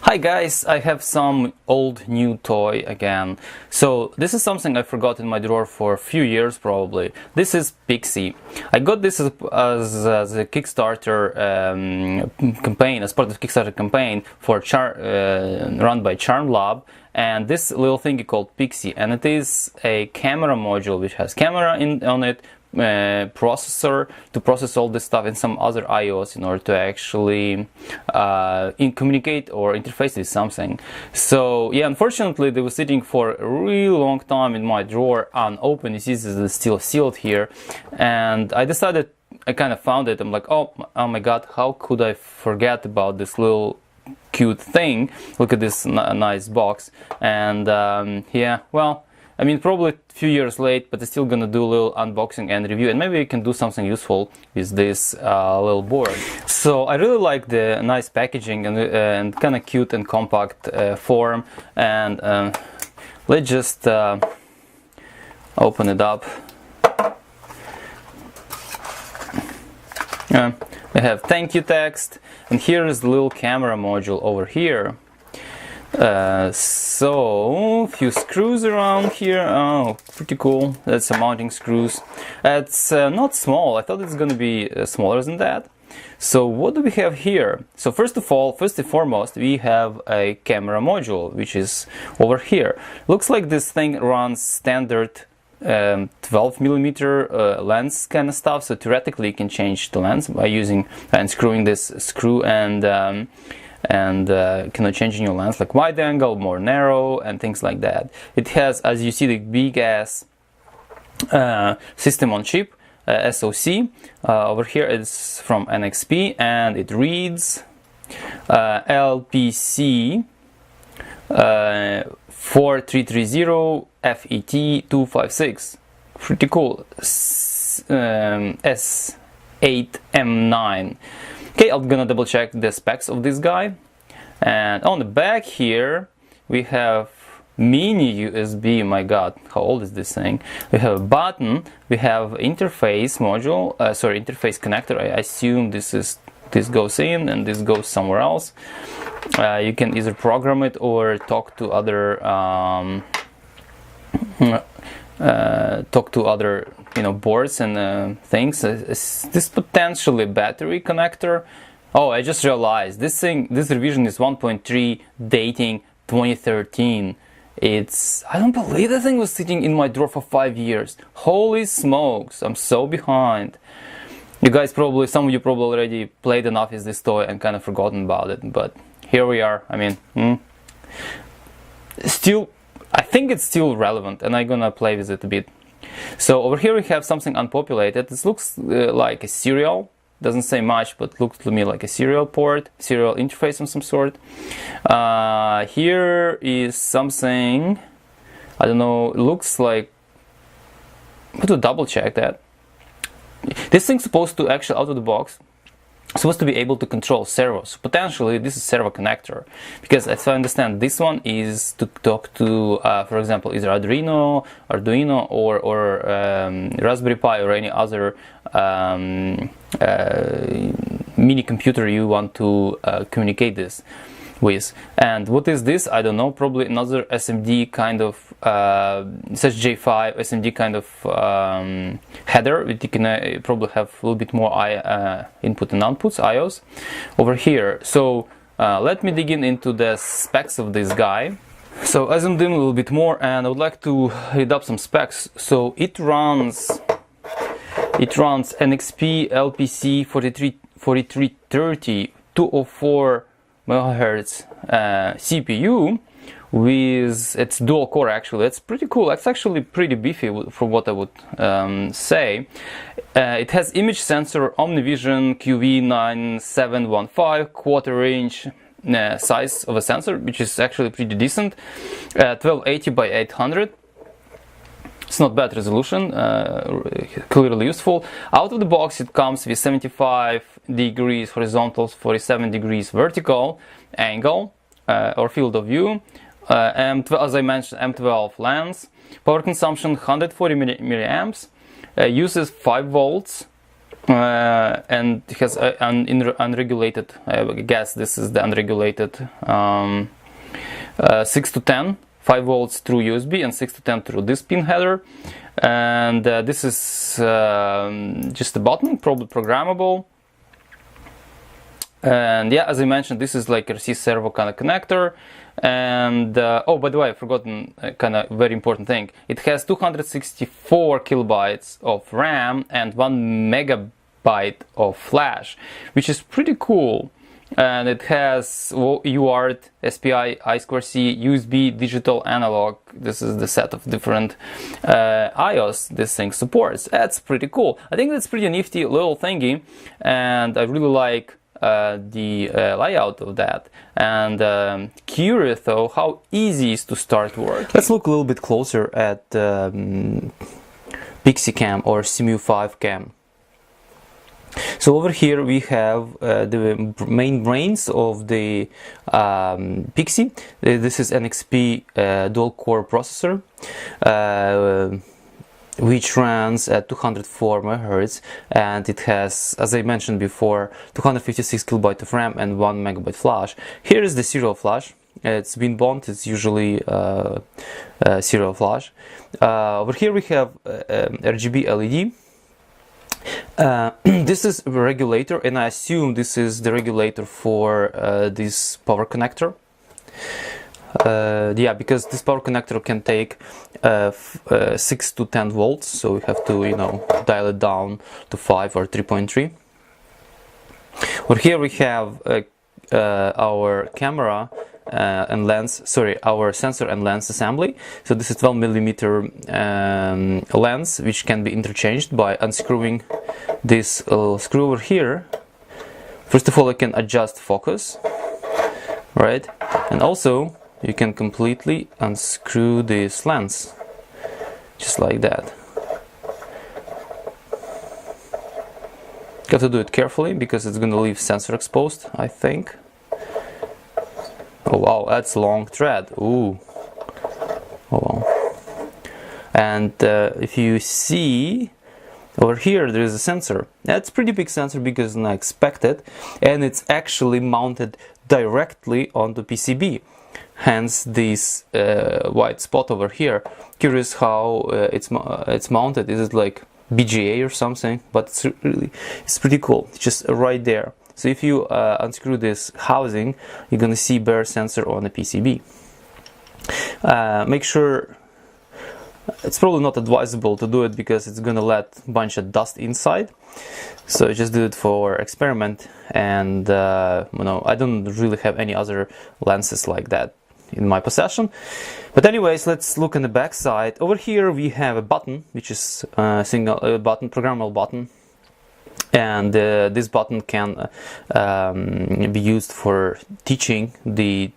Hi guys, I have some old new toy again. So this is something I forgot in my drawer for a few years probably. This is Pixie. I got this as a Kickstarter campaign, as part of the Kickstarter campaign for run by Charm Lab. And this little thing is called Pixie, and it is a camera module which has camera on it, processor to process all this stuff, and some other IOs in order to actually communicate or interface with something. So yeah, unfortunately they were sitting for a really long time in my drawer unopened. You see this is still sealed here, and I decided, I kind of found it, I'm like, oh my god, how could I forget about this little cute thing? Look at this nice box. And yeah, well, I mean, probably a few years late, but I'm still gonna do a little unboxing and review, and maybe we can do something useful with this little board. So I really like the nice packaging and kind of cute and compact form. And let's just open it up. We have thank you text, and here is the little camera module over here. So a few screws around here. Oh, pretty cool. That's some mounting screws. It's not small. I thought it's gonna be smaller than that. So what do we have here? So first and foremost, we have a camera module, which is over here. Looks like this thing runs standard 12mm lens kind of stuff. So theoretically, you can change the lens by using and screwing this screw and kind of changing your lens, like wide angle, more narrow, and things like that. It has, as you see, the big ass system on chip, SoC. Over here it's from NXP, and it reads LPC 4330 FET256. Pretty cool. S8M9. Okay, I'm gonna double check the specs of this guy. And on the back here we have mini USB. My god, how old is this thing? We have a button, we have interface module, interface connector. I assume this goes in and this goes somewhere else. You can either program it or talk to other boards and things. This potentially battery connector. Oh, I just realized this revision is 1.3, dating 2013. I don't believe the thing was sitting in my drawer for 5 years. Holy smokes, I'm so behind. Some of you probably already played enough with this toy and kind of forgotten about it, but here we are. I mean, I think it's still relevant, and I'm gonna play with it a bit. So over here we have something unpopulated. This looks like a serial. Doesn't say much, but looks to me like a serial port, serial interface of some sort. Here is something, I don't know, it looks like, I have to double check that. This thing's supposed to actually, out of the box, supposed to be able to control servos. Potentially this is servo connector, because as I understand, this one is to talk to for example, either Arduino or Raspberry Pi or any other mini computer you want to communicate this with. And what is this? I don't know, probably another SMD kind of SSJ5 SMD kind of header. You can probably have a little bit more input and outputs, IOs over here. So let me dig into the specs of this guy. So as I'm doing a little bit more, and I would like to read up some specs. So it runs NXP LPC 4330 204 MHz CPU with its dual core. Actually, that's pretty cool. That's actually pretty beefy for what I would say. It has image sensor, OmniVision QV9715, quarter inch size of a sensor, which is actually pretty decent. 1280 by 800. It's not bad resolution, clearly useful. Out of the box it comes with 75 degrees horizontal, 47 degrees vertical angle or field of view. As I mentioned, M12 lens. Power consumption 140 milliamps. Uses 5 volts and it has an unregulated, I guess this is the unregulated 6 to 10, 5 volts through USB and 6 to 10 through this pin header. And this is just a button, probably programmable. And yeah, as I mentioned, this is like RC servo kind of connector. And oh, by the way, I've forgotten a kind of very important thing. It has 264 kilobytes of RAM and 1 megabyte of flash, which is pretty cool. And it has UART, SPI, I2C, USB, digital, analog. This is the set of different IOs this thing supports. That's pretty cool. I think that's pretty nifty little thingy, and I really like the layout of that. And curious though how easy it is to start work. Let's look a little bit closer at PixieCam or Simu5 cam. So over here we have the main brains of the Pixie. This is NXP dual core processor, which runs at 204 MHz, and it has, as I mentioned before, 256 kilobyte of RAM and 1 megabyte flash. Here is the serial flash. It's been bond, it's usually serial flash. Over here we have RGB LED. This is a regulator, and I assume this is the regulator for this power connector. Yeah, because this power connector can take 6 to 10 volts, so we have to, you know, dial it down to 5 or 3.3. Over here we have our camera and lens, sorry, our sensor and lens assembly. So this is 12 millimeter lens, which can be interchanged by unscrewing this screw over here. First of all, I can adjust focus, right? And also you can completely unscrew this lens, just like that. You have to do it carefully because it's going to leave sensor exposed, I think. Oh wow, that's a long thread. Ooh. Oh wow. And if you see over here, there is a sensor. That's a pretty big sensor, bigger than I expected, and it's actually mounted directly on the PCB. Hence this white spot over here. Curious how it's mounted. Is it like BGA or something? But it's pretty cool. It's just right there. So if you unscrew this housing, you're gonna see bare sensor on the PCB. Make sure, it's probably not advisable to do it because it's gonna let a bunch of dust inside. So just do it for experiment, and you know, I don't really have any other lenses like that in my possession. But anyways, let's look on the back side. Over here we have a button, which is a single button, programmable button. And this button can be used for teaching the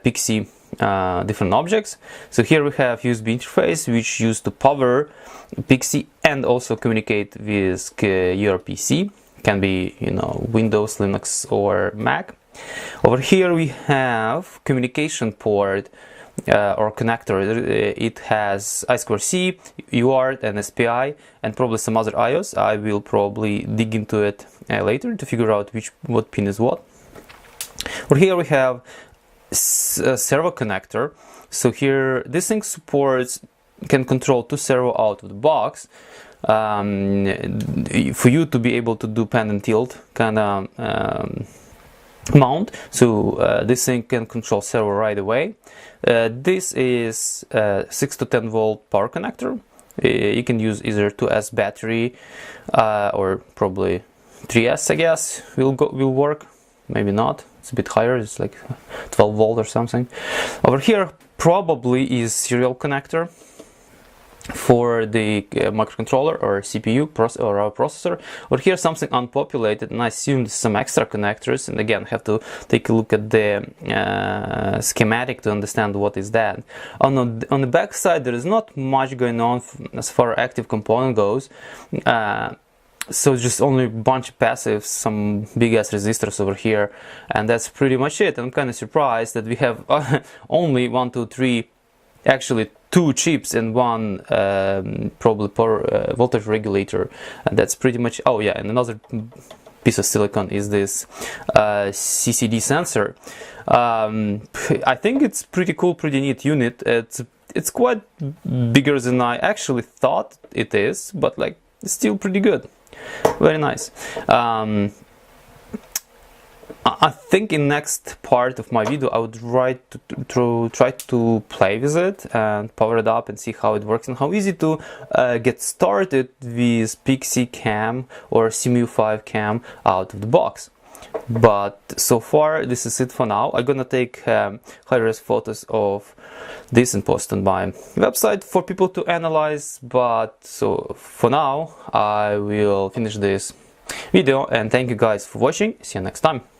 Pixie different objects. So here we have USB interface, which used to power Pixie and also communicate with your PC. Can be, you know, Windows, Linux, or Mac. Over here we have communication port or connector. It has I2C, UART, and SPI, and probably some other IOs. I will probably dig into it later to figure out what pin is what. Over here we have a servo connector. So here this thing can control 2 servo out of the box. For you to be able to do pan and tilt kind of mount, so this thing can control servo right away. This is a 6 to 10 volt power connector. You can use either 2S battery or probably 3S, I guess will work. Maybe not, it's a bit higher, it's like 12 volt or something. Over here probably is serial connector for the microcontroller or CPU or our processor. Or here something unpopulated, and I assume some extra connectors, and again have to take a look at the schematic to understand what is that. On the back side there is not much going on as far as active component goes. So just only a bunch of passives, some big ass resistors over here, and that's pretty much it. I'm kind of surprised that we have only 1, 2, 3, actually two chips and one probably power voltage regulator, and that's pretty much. Oh yeah, and another piece of silicon is this CCD sensor. I think it's pretty cool, pretty neat unit. It's quite bigger than I actually thought it is, but like it's still pretty good. Very nice. I think in next part of my video I would try to play with it and power it up and see how it works and how easy to get started with Pixie Cam or SIMU5 Cam out of the box. But so far this is it for now. I'm gonna take high-res photos of this and post on my website for people to analyze, but so for now I will finish this video and thank you guys for watching. See you next time.